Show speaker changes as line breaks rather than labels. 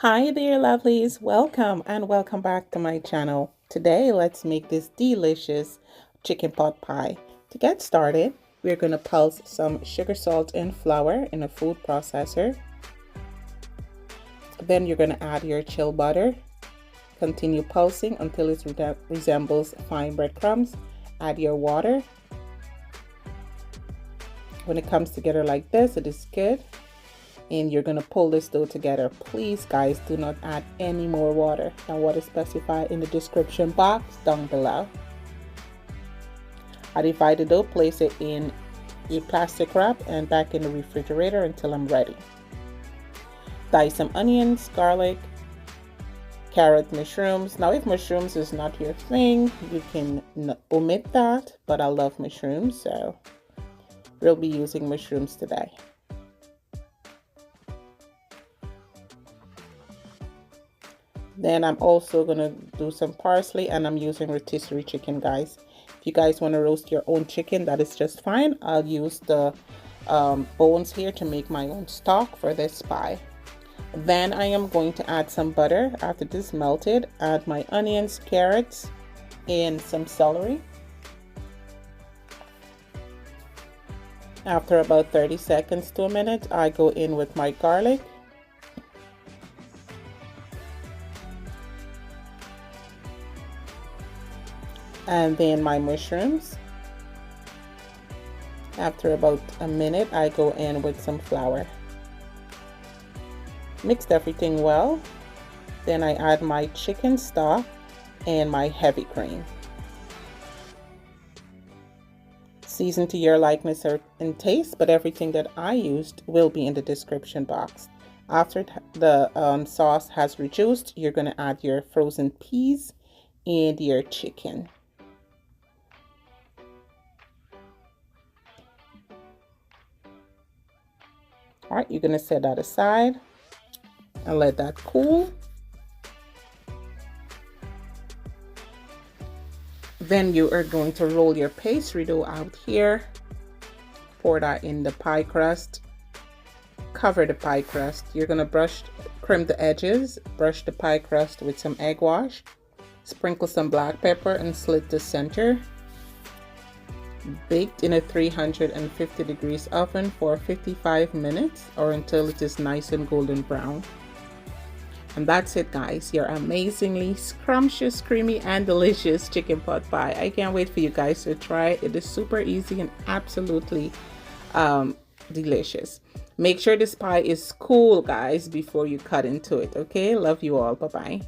Hi there, lovelies. Welcome and welcome back to my channel. Today, let's make this delicious chicken pot pie. To get started, we're going to pulse some sugar, salt, and flour in a food processor. Then you're going to add your chill butter. Continue pulsing until it resembles fine breadcrumbs. Add your water. When it comes together like this, it is good. And you're going to pull this dough together. Please guys, do not add any more water than what is specified in the description box down below. I divide the dough, place it in a plastic wrap and back in the refrigerator until I'm ready. Dice some onions, garlic, carrot, mushrooms. Now if mushrooms is not your thing, you can omit that, but I love mushrooms, so we'll be using mushrooms today. Then I'm also going to do some parsley, and I'm using rotisserie chicken, guys. If you guys want to roast your own chicken, that is just fine. I'll use the bones here to make my own stock for this pie. Then I am going to add some butter. After this melted, add my onions, carrots, and some celery. After about 30 seconds to a minute, I go in with my garlic. And then my mushrooms. After about a minute, I go in with some flour. Mixed everything well. Then I add my chicken stock and my heavy cream. Season to your likeness and taste, but everything that I used will be in the description box. After the sauce has reduced, you're going to add your frozen peas and your chicken. All right, you're gonna set that aside and let that cool. Then you are going to roll your pastry dough out here. Pour that in the pie crust. Cover the pie crust. You're gonna crimp the edges, brush the pie crust with some egg wash. Sprinkle some black pepper and slit the center. Baked in a 350 degrees oven for 55 minutes or until it is nice and golden brown. And that's it, guys, your amazingly scrumptious, creamy, and delicious chicken pot pie. I can't wait for you guys to try it. It is super easy and absolutely delicious. Make sure this pie is cool, guys, before you cut into it. Okay, love you all. Bye bye.